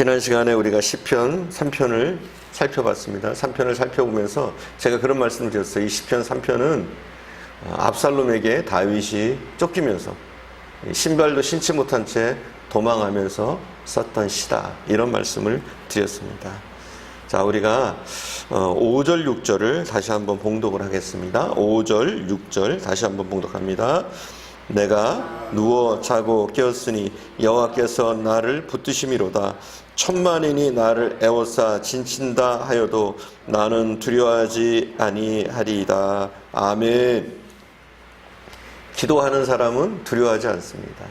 지난 시간에 우리가 시편 3편을 살펴봤습니다. 3편을 살펴보면서 제가 그런 말씀을 드렸어요. 이 시편 3편은 압살롬에게 다윗이 쫓기면서 신발도 신지 못한 채 도망하면서 썼던 시다, 이런 말씀을 드렸습니다. 자, 우리가 5절 6절을 다시 한번 봉독을 하겠습니다. 5절 6절 다시 한번 봉독합니다. 내가 누워 자고 깨었으니 여호와께서 나를 붙드심이로다. 천만인이 나를 애워싸 진친다 하여도 나는 두려워하지 아니하리이다. 아멘. 기도하는 사람은 두려워하지 않습니다.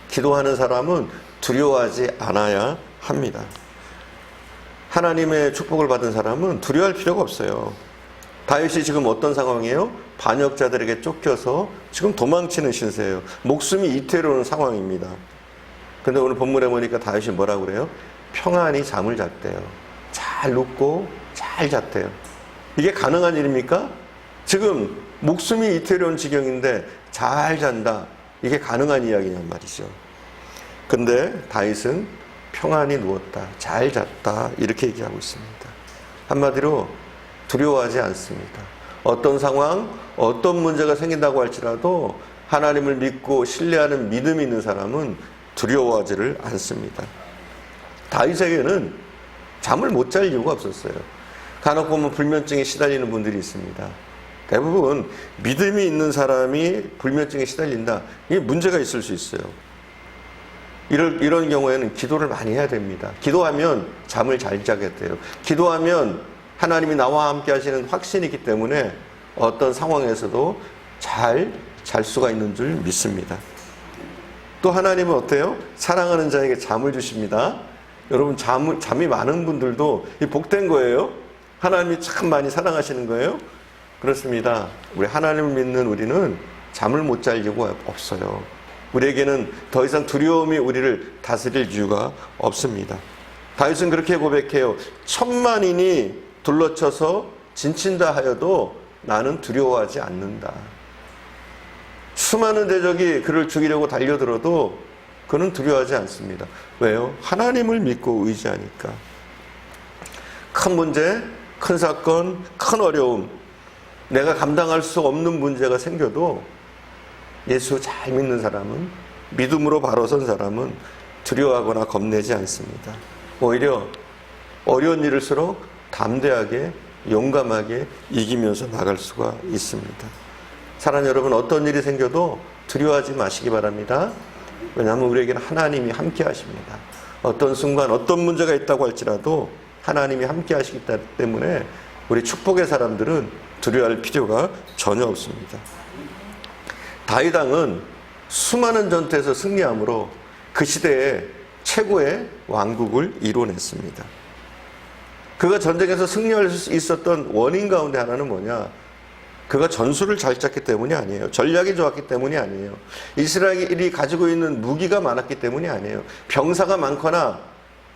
기도하는 사람은 두려워하지 않아야 합니다. 하나님의 축복을 받은 사람은 두려워할 필요가 없어요. 다윗이 지금 어떤 상황이에요? 반역자들에게 쫓겨서 지금 도망치는 신세예요. 목숨이 이태로운 상황입니다. 근데 오늘 본문에 보니까 다윗이 뭐라고 그래요? 평안히 잠을 잤대요. 잘 눕고 잘 잤대요. 이게 가능한 일입니까? 지금 목숨이 이태로운 지경인데 잘 잔다, 이게 가능한 이야기냔 말이죠. 근데 다윗은 평안히 누웠다, 잘 잤다, 이렇게 얘기하고 있습니다. 한마디로 두려워하지 않습니다. 어떤 상황, 어떤 문제가 생긴다고 할지라도 하나님을 믿고 신뢰하는 믿음이 있는 사람은 두려워하지를 않습니다. 다윗에게는 잠을 못 잘 이유가 없었어요. 간혹 보면 불면증에 시달리는 분들이 있습니다. 대부분 믿음이 있는 사람이 불면증에 시달린다, 이게 문제가 있을 수 있어요. 이런 경우에는 기도를 많이 해야 됩니다. 기도하면 잠을 잘 자게 돼요. 기도하면 하나님이 나와 함께 하시는 확신이 있기 때문에 어떤 상황에서도 잘 잘 수가 있는 줄 믿습니다. 또 하나님은 어때요? 사랑하는 자에게 잠을 주십니다. 여러분, 잠이 많은 분들도 복된 거예요. 하나님이 참 많이 사랑하시는 거예요. 그렇습니다. 우리 하나님을 믿는 우리는 잠을 못 잘 이유가 없어요. 우리에게는 더 이상 두려움이 우리를 다스릴 이유가 없습니다. 다윗은 그렇게 고백해요. 천만인이 둘러쳐서 진친다 하여도 나는 두려워하지 않는다. 수많은 대적이 그를 죽이려고 달려들어도 그는 두려워하지 않습니다. 왜요? 하나님을 믿고 의지하니까. 큰 문제, 큰 사건, 큰 어려움, 내가 감당할 수 없는 문제가 생겨도 예수 잘 믿는 사람은, 믿음으로 바로 선 사람은 두려워하거나 겁내지 않습니다. 오히려 어려운 일일수록 담대하게 용감하게 이기면서 나갈 수가 있습니다. 사랑하는 여러분, 어떤 일이 생겨도 두려워하지 마시기 바랍니다. 왜냐하면 우리에게는 하나님이 함께 하십니다. 어떤 순간 어떤 문제가 있다고 할지라도 하나님이 함께 하시기 때문에 우리 축복의 사람들은 두려워할 필요가 전혀 없습니다. 다윗 왕은 수많은 전투에서 승리함으로 그 시대에 최고의 왕국을 이뤄냈습니다. 그가 전쟁에서 승리할 수 있었던 원인 가운데 하나는 뭐냐? 그가 전술을 잘 짰기 때문이 아니에요. 전략이 좋았기 때문이 아니에요. 이스라엘이 가지고 있는 무기가 많았기 때문이 아니에요. 병사가 많거나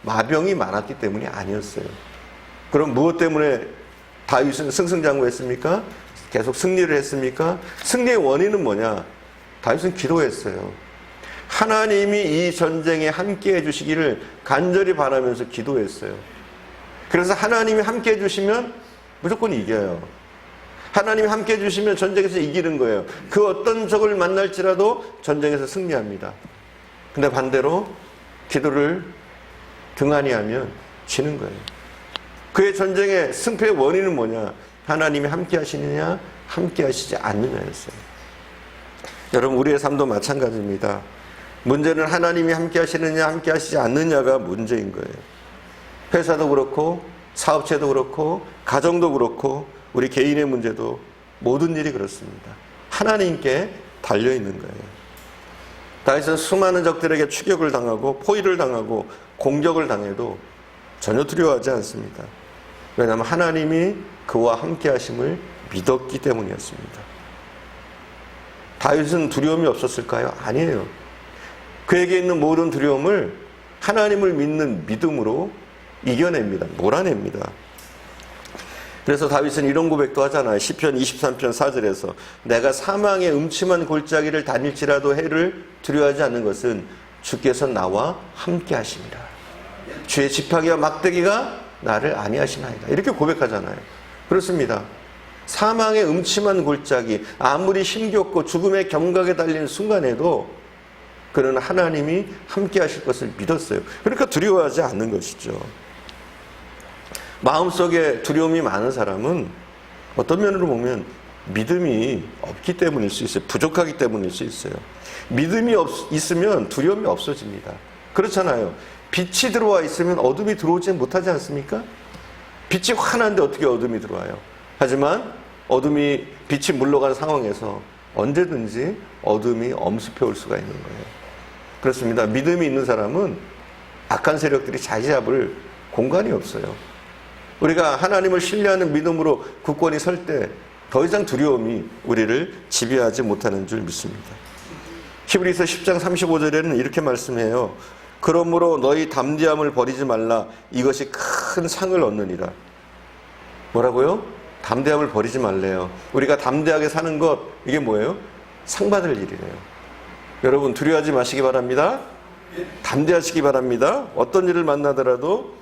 마병이 많았기 때문이 아니었어요. 그럼 무엇 때문에 다윗은 승승장구했습니까? 계속 승리를 했습니까? 승리의 원인은 뭐냐? 다윗은 기도했어요. 하나님이 이 전쟁에 함께 해주시기를 간절히 바라면서 기도했어요. 그래서 하나님이 함께 해주시면 무조건 이겨요. 하나님이 함께 해주시면 전쟁에서 이기는 거예요. 그 어떤 적을 만날지라도 전쟁에서 승리합니다. 근데 반대로 기도를 등한히 하면 지는 거예요. 그의 전쟁의 승패의 원인은 뭐냐? 하나님이 함께 하시느냐, 함께 하시지 않느냐였어요. 여러분, 우리의 삶도 마찬가지입니다. 문제는 하나님이 함께 하시느냐, 함께 하시지 않느냐가 문제인 거예요. 회사도 그렇고, 사업체도 그렇고, 가정도 그렇고, 우리 개인의 문제도, 모든 일이 그렇습니다. 하나님께 달려있는 거예요. 다윗은 수많은 적들에게 추격을 당하고 포위를 당하고 공격을 당해도 전혀 두려워하지 않습니다. 왜냐하면 하나님이 그와 함께 하심을 믿었기 때문이었습니다. 다윗은 두려움이 없었을까요? 아니에요. 그에게 있는 모든 두려움을 하나님을 믿는 믿음으로 이겨냅니다. 몰아냅니다. 그래서 다윗은 이런 고백도 하잖아요. 시편 23편 4절에서 내가 사망의 음침한 골짜기를 다닐지라도 해를 두려워하지 않는 것은 주께서 나와 함께 하심이라. 주의 지팡이와 막대기가 나를 안위하시나이다. 이렇게 고백하잖아요. 그렇습니다. 사망의 음침한 골짜기, 아무리 힘겹고 죽음의 경각에 달리는 순간에도 그는 하나님이 함께 하실 것을 믿었어요. 그러니까 두려워하지 않는 것이죠. 마음속에 두려움이 많은 사람은 어떤 면으로 보면 믿음이 없기 때문일 수 있어요. 부족하기 때문일 수 있어요. 믿음이 있으면 두려움이 없어집니다. 그렇잖아요. 빛이 들어와 있으면 어둠이 들어오지 못하지 않습니까? 빛이 환한데 어떻게 어둠이 들어와요? 하지만 빛이 물러간 상황에서 언제든지 어둠이 엄습해 올 수가 있는 거예요. 그렇습니다. 믿음이 있는 사람은 악한 세력들이 자리 잡을 공간이 없어요. 우리가 하나님을 신뢰하는 믿음으로 굳건히 설 때 더 이상 두려움이 우리를 지배하지 못하는 줄 믿습니다. 히브리서 10장 35절에는 이렇게 말씀해요. 그러므로 너희 담대함을 버리지 말라. 이것이 큰 상을 얻느니라. 뭐라고요? 담대함을 버리지 말래요. 우리가 담대하게 사는 것, 이게 뭐예요? 상 받을 일이래요. 여러분 두려워하지 마시기 바랍니다. 담대하시기 바랍니다. 어떤 일을 만나더라도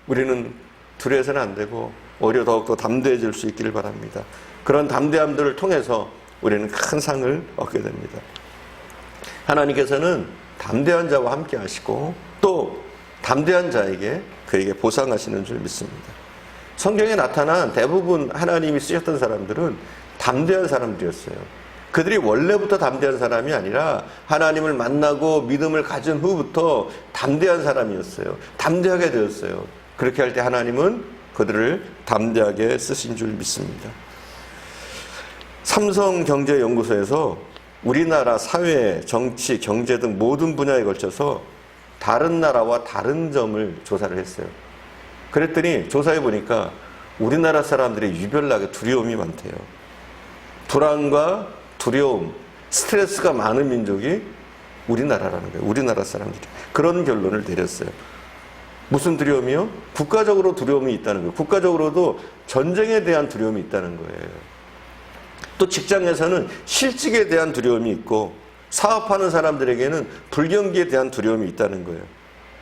우리는 두려워서는 안 되고 오히려 더욱더 담대해질 수 있기를 바랍니다. 그런 담대함들을 통해서 우리는 큰 상을 얻게 됩니다. 하나님께서는 담대한 자와 함께 하시고 또 담대한 자에게 그에게 보상하시는 줄 믿습니다. 성경에 나타난 대부분 하나님이 쓰셨던 사람들은 담대한 사람들이었어요. 그들이 원래부터 담대한 사람이 아니라 하나님을 만나고 믿음을 가진 후부터 담대한 사람이었어요. 담대하게 되었어요. 그렇게 할 때 하나님은 그들을 담대하게 쓰신 줄 믿습니다. 삼성경제연구소에서 우리나라 사회, 정치, 경제 등 모든 분야에 걸쳐서 다른 나라와 다른 점을 조사를 했어요. 그랬더니 조사해 보니까 우리나라 사람들이 유별나게 두려움이 많대요. 불안과 두려움, 스트레스가 많은 민족이 우리나라라는 거예요. 우리나라 사람들이. 그런 결론을 내렸어요. 무슨 두려움이요? 국가적으로 두려움이 있다는 거예요. 국가적으로도 전쟁에 대한 두려움이 있다는 거예요. 또 직장에서는 실직에 대한 두려움이 있고 사업하는 사람들에게는 불경기에 대한 두려움이 있다는 거예요.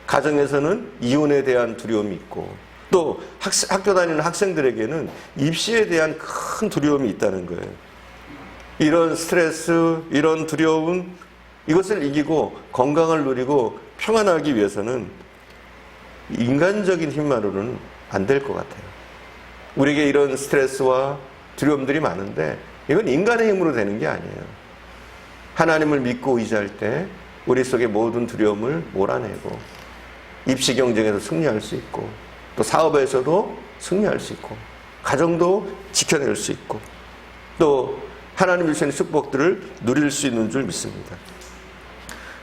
가정에서는 이혼에 대한 두려움이 있고 또 학교 다니는 학생들에게는 입시에 대한 큰 두려움이 있다는 거예요. 이런 스트레스, 이런 두려움, 이것을 이기고 건강을 누리고 평안하기 위해서는 인간적인 힘만으로는 안 될 것 같아요. 우리에게 이런 스트레스와 두려움들이 많은데 이건 인간의 힘으로 되는 게 아니에요. 하나님을 믿고 의지할 때 우리 속의 모든 두려움을 몰아내고 입시 경쟁에서 승리할 수 있고 또 사업에서도 승리할 수 있고 가정도 지켜낼 수 있고 또 하나님이 주시는 축복들을 누릴 수 있는 줄 믿습니다.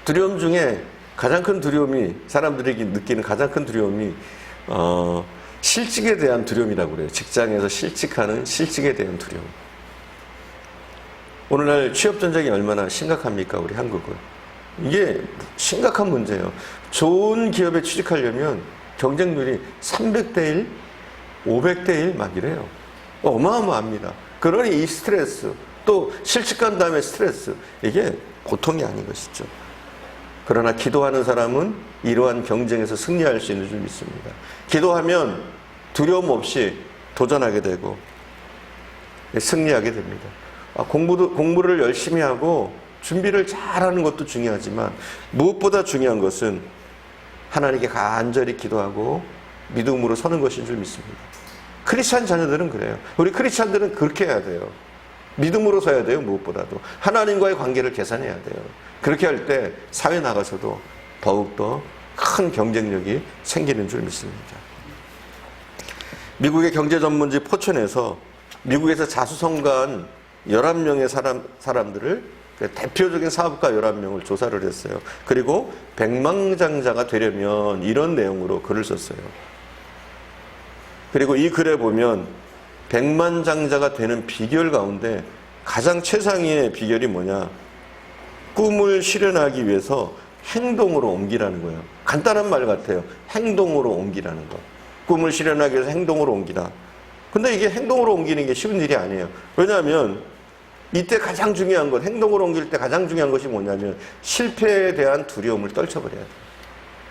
두려움 중에 가장 큰 두려움이 사람들에게 느끼는 가장 큰 두려움이 실직에 대한 두려움이라고 그래요. 직장에서 실직하는 실직에 대한 두려움. 오늘날 취업 전쟁이 얼마나 심각합니까? 우리 한국은. 이게 심각한 문제예요. 좋은 기업에 취직하려면 경쟁률이 300대 1, 500대 1 막 이래요. 어마어마합니다. 그러니 이 스트레스, 또 실직한 다음에 스트레스, 이게 보통이 아닌 것이죠. 그러나 기도하는 사람은 이러한 경쟁에서 승리할 수 있는 줄 믿습니다. 기도하면 두려움 없이 도전하게 되고 승리하게 됩니다. 공부를 열심히 하고 준비를 잘하는 것도 중요하지만 무엇보다 중요한 것은 하나님께 간절히 기도하고 믿음으로 서는 것인 줄 믿습니다. 크리스찬 자녀들은 그래요. 우리 크리스찬들은 그렇게 해야 돼요. 믿음으로 서야 돼요. 무엇보다도 하나님과의 관계를 개선해야 돼요. 그렇게 할 때 사회 나가서도 더욱더 큰 경쟁력이 생기는 줄 믿습니다. 미국의 경제 전문지 포천에서 미국에서 자수성가한 11명의 사람들을 대표적인 사업가 11명을 조사를 했어요. 그리고 백만장자가 되려면 이런 내용으로 글을 썼어요. 그리고 이 글에 보면 백만장자가 되는 비결 가운데 가장 최상위의 비결이 뭐냐? 꿈을 실현하기 위해서 행동으로 옮기라는 거예요. 간단한 말 같아요. 행동으로 옮기라는 거. 꿈을 실현하기 위해서 행동으로 옮기라. 근데 이게 행동으로 옮기는 게 쉬운 일이 아니에요. 왜냐하면 이때 가장 중요한 것, 행동으로 옮길 때 가장 중요한 것이 뭐냐면 실패에 대한 두려움을 떨쳐버려야 돼요.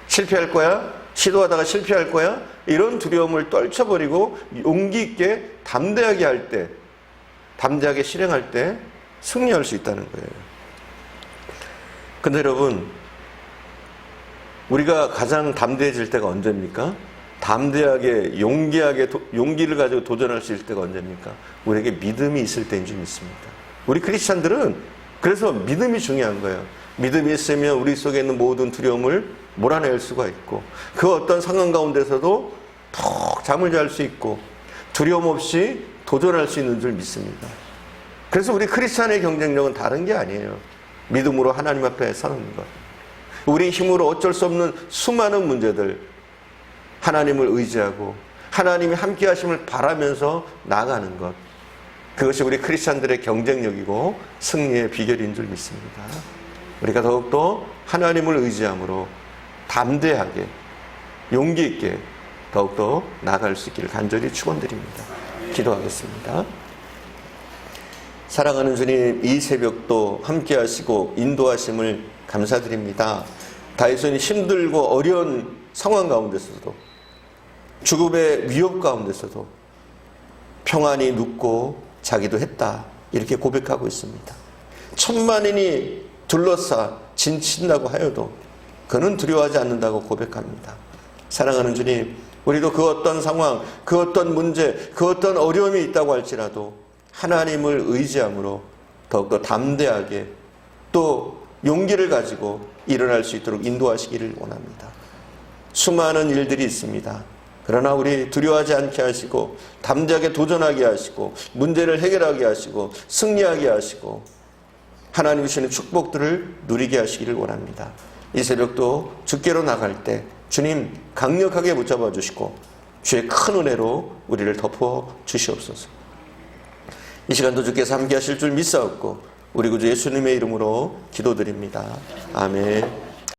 실패할 거야? 시도하다가 실패할 거야? 이런 두려움을 떨쳐버리고 용기 있게 담대하게 할 때, 담대하게 실행할 때 승리할 수 있다는 거예요. 근데 여러분, 우리가 가장 담대해질 때가 언제입니까? 담대하게, 용기를 가지고 도전할 수 있을 때가 언제입니까? 우리에게 믿음이 있을 때인 줄 믿습니다. 우리 크리스찬들은 그래서 믿음이 중요한 거예요. 믿음이 있으면 우리 속에 있는 모든 두려움을 몰아낼 수가 있고, 그 어떤 상황 가운데서도 푹 잠을 잘 수 있고, 두려움 없이 도전할 수 있는 줄 믿습니다. 그래서 우리 크리스찬의 경쟁력은 다른 게 아니에요. 믿음으로 하나님 앞에 서는 것. 우리 힘으로 어쩔 수 없는 수많은 문제들, 하나님을 의지하고 하나님이 함께 하심을 바라면서 나아가는 것. 그것이 우리 크리스찬들의 경쟁력이고 승리의 비결인 줄 믿습니다. 우리가 더욱더 하나님을 의지함으로 담대하게, 용기 있게 더욱더 나아갈 수 있기를 간절히 축원드립니다. 기도하겠습니다. 사랑하는 주님, 이 새벽도 함께 하시고 인도하심을 감사드립니다. 다윗은 힘들고 어려운 상황 가운데서도, 죽음의 위협 가운데서도 평안히 눕고 자기도 했다, 이렇게 고백하고 있습니다. 천만인이 둘러싸 진친다고 하여도 그는 두려워하지 않는다고 고백합니다. 사랑하는 주님, 우리도 그 어떤 상황, 그 어떤 문제, 그 어떤 어려움이 있다고 할지라도 하나님을 의지함으로 더욱더 담대하게 또 용기를 가지고 일어날 수 있도록 인도하시기를 원합니다. 수많은 일들이 있습니다. 그러나 우리 두려워하지 않게 하시고 담대하게 도전하게 하시고 문제를 해결하게 하시고 승리하게 하시고 하나님 주시는 축복들을 누리게 하시기를 원합니다. 이 새벽도 주께로 나갈 때 주님 강력하게 붙잡아 주시고 주의 큰 은혜로 우리를 덮어 주시옵소서. 이 시간도 주께서 함께 하실 줄 믿사옵고 우리 구주 예수님의 이름으로 기도드립니다. 아멘.